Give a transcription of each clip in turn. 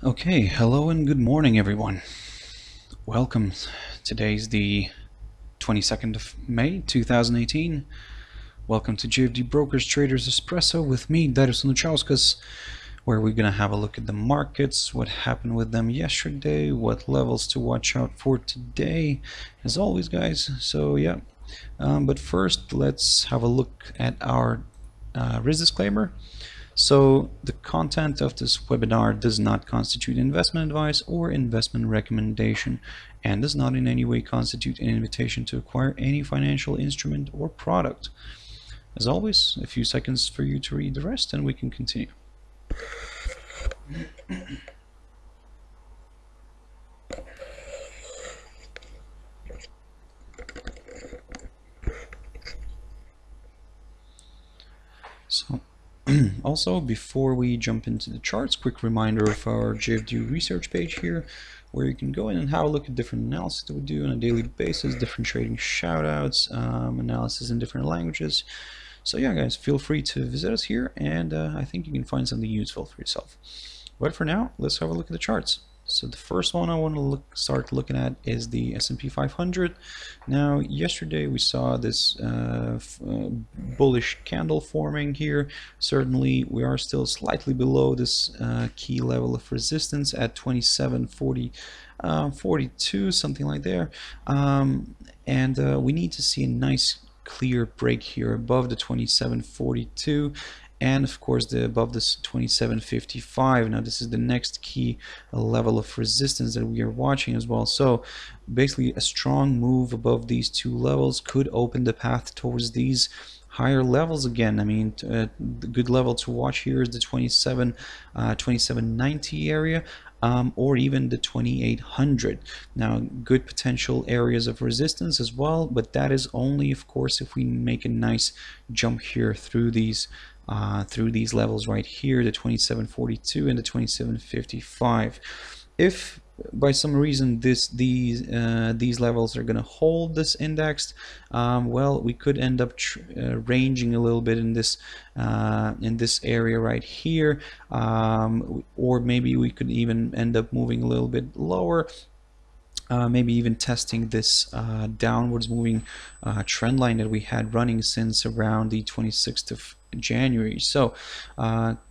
Okay, hello and good morning, everyone. Welcome. Today's the 22nd of May 2018. Welcome to JFD Brokers Traders Espresso with me, Darius Nuchauskas, where we're going to have a look at the markets, what happened with them yesterday, what levels to watch out for today, as always, guys. So, yeah. But first, let's have a look at our risk disclaimer. So the content of this webinar does not constitute investment advice or investment recommendation and does not in any way constitute an invitation to acquire any financial instrument or product. As always, a few seconds for you to read the rest and we can continue. So also, before we jump into the charts, quick reminder of our JFD research page here, where you can go in and have a look at different analysis that we do on a daily basis, different trading shoutouts, analysis in different languages. So yeah, guys, feel free to visit us here, and I think you can find something useful for yourself. But for now, let's have a look at the charts. So the first one I want to start looking at is the S&P 500. Now, yesterday we saw this bullish candle forming here. Certainly, we are still slightly below this key level of resistance at 2740. 42, something like there, and we need to see a nice clear break here above the 2742 and of course above this 2755. Now this is the next key level of resistance that we are watching as well. So basically a strong move above these two levels could open the path towards these higher levels again. I mean, the good level to watch here is the 2790 area, or even the 2800. Now, good potential areas of resistance as well, but that is only, of course, if we make a nice jump here through these levels right here, the 2742 and the 2755. If by some reason these levels are going to hold this index, well, we could end up ranging a little bit in this area right here, or maybe we could even end up moving a little bit lower. Maybe even testing this downwards moving trend line that we had running since around the 26th of January. So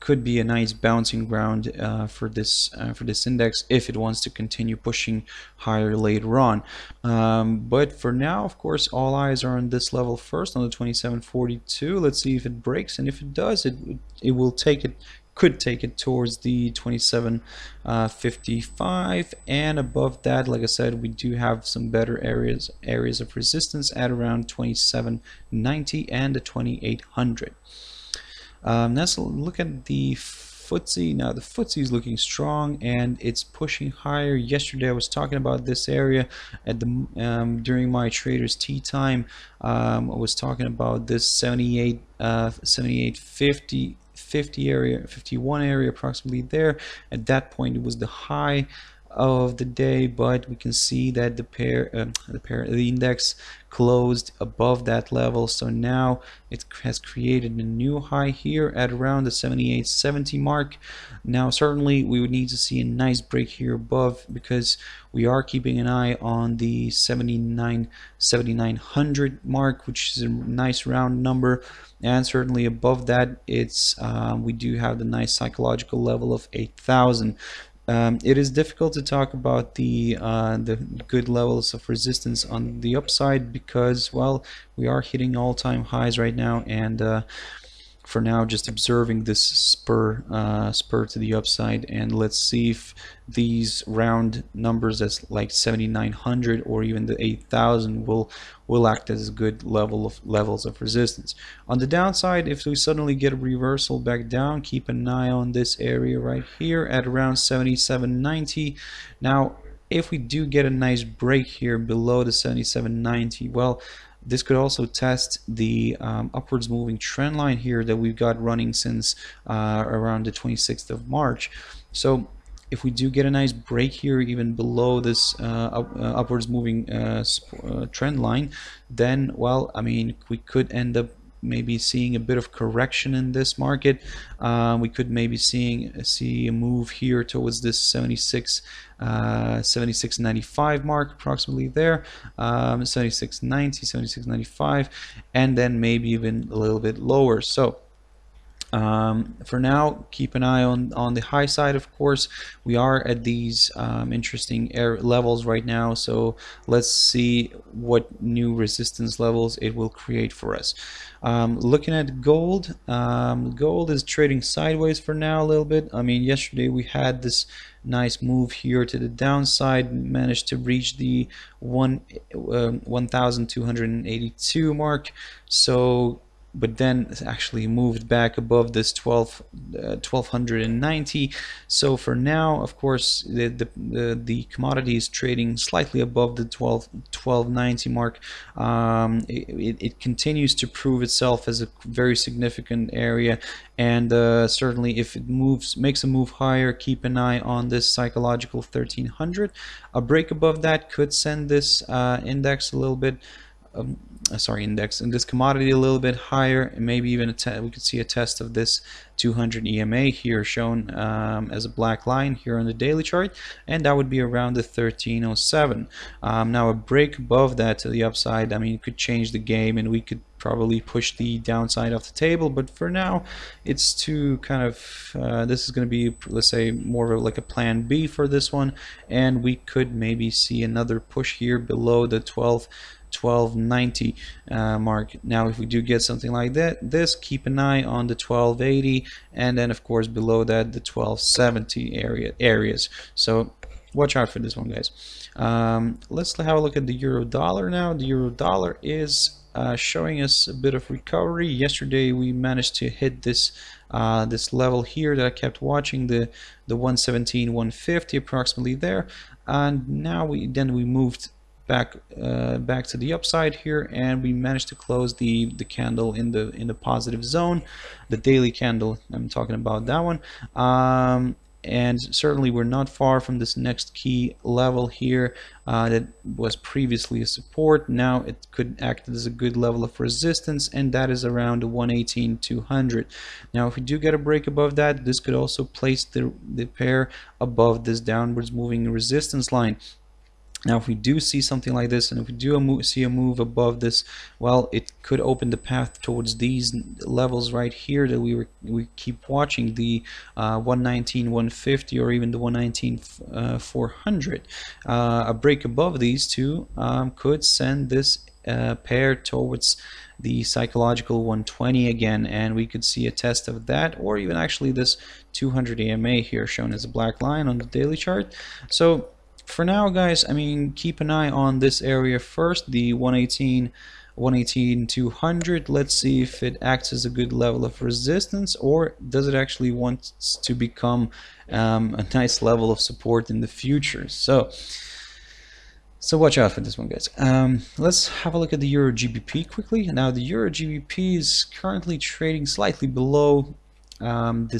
could be a nice bouncing ground for this index if it wants to continue pushing higher later on. But for now, of course, all eyes are on this level first, on the 2742. Let's see if it breaks, and if it does, it will take it. Could take it towards the 2755, and above that, like I said, we do have some better areas of resistance at around 2790 and the 2800. Let's look at the FTSE. Now the FTSE is looking strong and it's pushing higher. Yesterday I was talking about this area at the during my traders tea time. I was talking about this 7850 area, 51 area approximately there. At that point it was the high of the day, but we can see that the index closed above that level, so now it has created a new high here at around the 7870 mark. Now certainly we would need to see a nice break here above, because we are keeping an eye on the 7900 mark, which is a nice round number, and certainly above that it's we do have the nice psychological level of 8000. It is difficult to talk about the good levels of resistance on the upside, because, well, we are hitting all-time highs right now, and for now just observing this spur to the upside, and let's see if these round numbers as like 7900 or even the 8000 will act as a good levels of resistance. On the downside, if we suddenly get a reversal back down, keep an eye on this area right here at around 7790. Now if we do get a nice break here below the 7790, well, this could also test the upwards moving trend line here that we've got running since around the 26th of March. So if we do get a nice break here even below this upwards moving trend line, then, well, I mean, we could end up maybe seeing a bit of correction in this market. We could maybe see a move here towards this 76.95 mark, approximately there, 76.90, 76.95, and then maybe even a little bit lower. So for now, keep an eye on the high side. Of course, we are at these interesting levels right now, so let's see what new resistance levels it will create for us. Looking at gold, gold is trading sideways for now a little bit. I mean, yesterday we had this nice move here to the downside, managed to reach the 1,282 mark. So but then actually moved back above this 1290. So for now, of course, the commodity is trading slightly above the 1290 mark. It continues to prove itself as a very significant area, and certainly if it makes a move higher, keep an eye on this psychological 1300. A break above that could send this index a little bit index and this commodity a little bit higher, and maybe even we could see a test of this 200 EMA here shown as a black line here on the daily chart, and that would be around the 1307. Now a break above that to the upside, I mean, it could change the game and we could probably push the downside off the table, but for now it's to kind of this is going to be, let's say, more of like a plan B for this one, and we could maybe see another push here below the 1290 mark. Now if we do get something like this, keep an eye on the 1280, and then of course below that the 1270 areas. So watch out for this one, guys. Let's have a look at the euro dollar now. The euro dollar is showing us a bit of recovery. Yesterday we managed to hit this this level here that I kept watching, the 117 150 approximately there, and now we moved back to the upside here, and we managed to close the candle in the positive zone, the daily candle. I'm talking about that one. And certainly we're not far from this next key level here that was previously a support. Now it could act as a good level of resistance, and that is around the 118.200. Now if we do get a break above that, this could also place the pair above this downwards moving resistance line. Now if we do see something like this, and if we do see a move above this, well, it could open the path towards these levels right here that we keep watching, the 119 150 or even the 119 400. A break above these two could send this pair towards the psychological 120 again, and we could see a test of that, or even actually this 200 EMA here shown as a black line on the daily chart. So for now, guys, I mean, keep an eye on this area first, the 118 200. Let's see if it acts as a good level of resistance, or does it actually want to become a nice level of support in the future. So watch out for this one, guys. Let's have a look at the Euro GBP quickly. Now the Euro GBP is currently trading slightly below the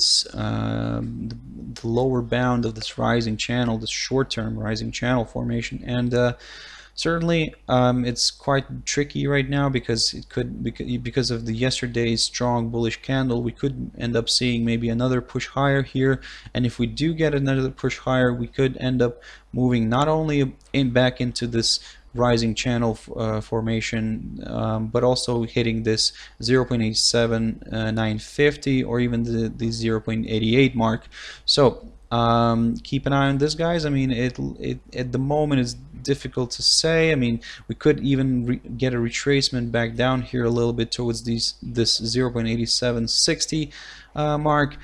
lower bound of this rising channel, this short-term rising channel formation, and certainly it's quite tricky right now, because it could, because of the yesterday's strong bullish candle, we could end up seeing maybe another push higher here, and if we do get another push higher, we could end up moving not only back into this rising channel formation, but also hitting this 0.87 950 or even the 0.88 mark. So keep an eye on this, guys. I mean, it at the moment is difficult to say. I mean, we could even get a retracement back down here a little bit towards this 0.8760 mark.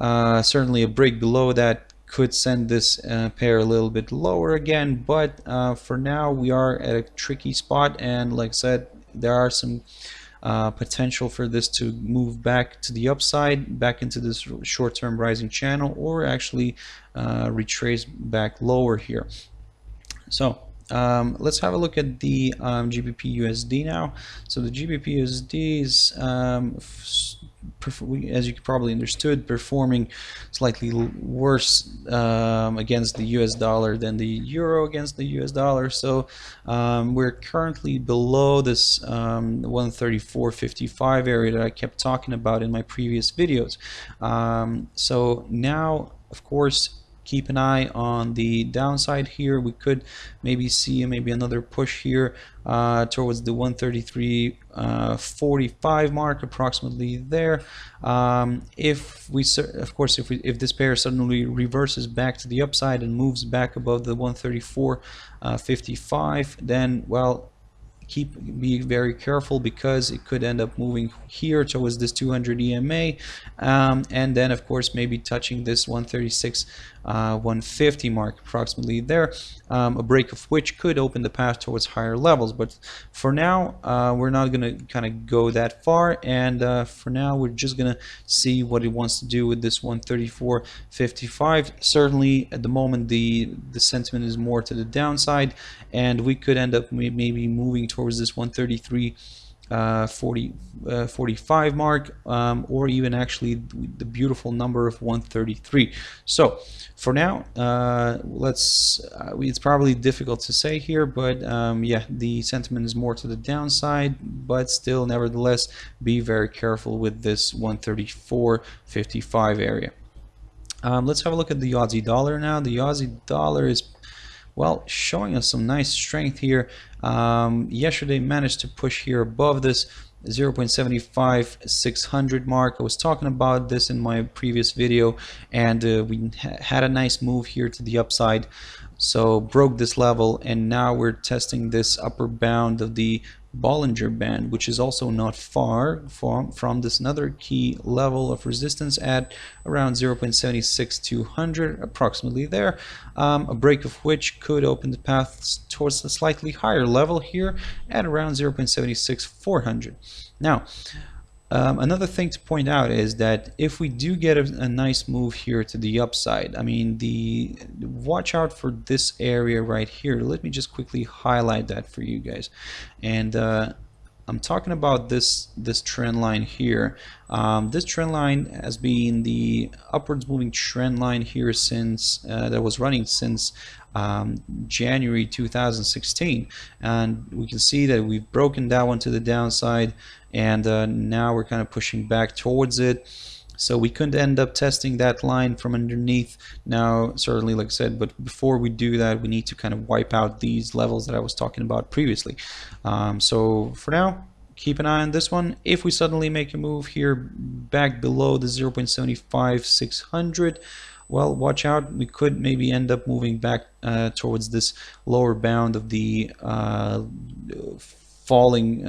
Certainly a break below that could send this pair a little bit lower again, but for now we are at a tricky spot, and like I said, there are some potential for this to move back to the upside, back into this short-term rising channel, or actually retrace back lower here. So let's have a look at the GBP USD now. So the GBP USD is as you probably understood, performing slightly worse against the US dollar than the euro against the US dollar. So we're currently below this 134.55 area that I kept talking about in my previous videos. So now, of course, keep an eye on the downside here. We could maybe see maybe another push here towards the 133.45 mark, approximately there. If we, of course, if this pair suddenly reverses back to the upside and moves back above the 134.55, then, well, be very careful, because it could end up moving here towards this 200 EMA, and then of course maybe touching this 136 150 mark, approximately there, a break of which could open the path towards higher levels. But for now, we're not going to kind of go that far, and for now we're just going to see what it wants to do with this 134.55. Certainly at the moment the sentiment is more to the downside, and we could end up maybe moving towards this 133.45 mark, or even actually the beautiful number of 133. So for now, it's probably difficult to say here, but yeah, the sentiment is more to the downside, but still, nevertheless, be very careful with this 134.55 area. Let's have a look at the Aussie dollar now. The Aussie dollar is, well, showing us some nice strength here. Yesterday managed to push here above this 0.75600 mark. I was talking about this in my previous video, and we had a nice move here to the upside, so broke this level, and now we're testing this upper bound of the Bollinger Band, which is also not far from this another key level of resistance at around 0.76200, approximately there, a break of which could open the path towards a slightly higher level here at around 0.76400. Now, another thing to point out is that if we do get a nice move here to the upside, I mean, watch out for this area right here. Let me just quickly highlight that for you guys. And I'm talking about this trend line here. This trend line has been the upwards moving trend line here since that was running since January 2016, and we can see that we've broken that one to the downside, and now we're kind of pushing back towards it. So we could end up testing that line from underneath. Now, certainly, like I said, but before we do that, we need to kind of wipe out these levels that I was talking about previously. So for now, keep an eye on this one. If we suddenly make a move here back below the 0.75600, well, watch out. We could maybe end up moving back towards this lower bound of the falling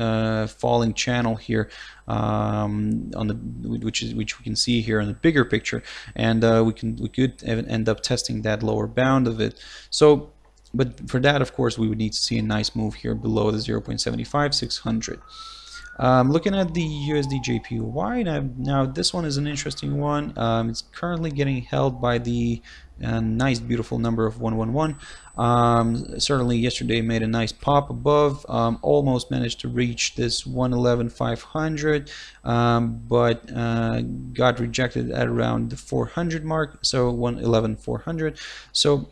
channel here, on the which we can see here in the bigger picture, and we could end up testing that lower bound of it. So, but for that, of course, we would need to see a nice move here below the 0.75600. Looking at the USD JPY, now this one is an interesting one. It's currently getting held by the nice beautiful number of 111. Certainly yesterday made a nice pop above, almost managed to reach this 111,500, but got rejected at around the 400 mark, so 111,400. So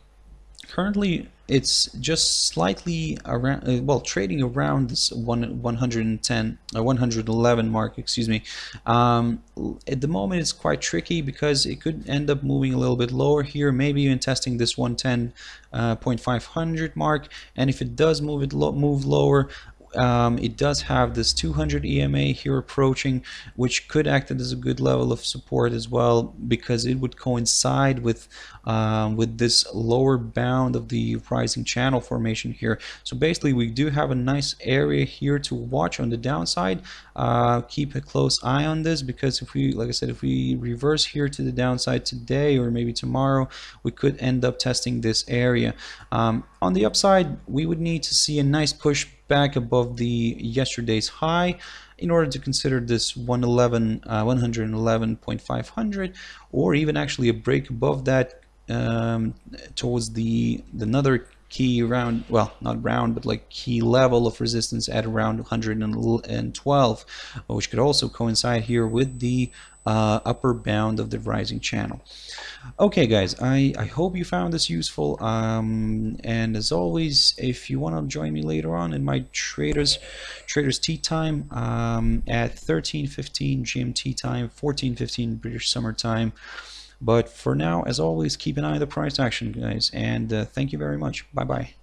currently it's just slightly around, well, trading around this 111 mark, excuse me. At the moment it's quite tricky, because it could end up moving a little bit lower here, maybe even testing this 110.500 mark, and if it does move lower, it does have this 200 EMA here approaching, which could act as a good level of support as well, because it would coincide with this lower bound of the rising channel formation here. So basically, we do have a nice area here to watch on the downside. Keep a close eye on this, because if we, like I said, if we reverse here to the downside today or maybe tomorrow, we could end up testing this area. On the upside, we would need to see a nice push back above the yesterday's high in order to consider this 111.500, or even actually a break above that towards the another key around, well, not round, but like key level of resistance at around 112, which could also coincide here with the upper bound of the rising channel. Okay guys, I hope you found this useful, and as always, if you want to join me later on in my traders tea time at 13:15 GMT time, 14:15 British Summer Time. But for now, as always, keep an eye on the price action, guys, and thank you very much. Bye bye.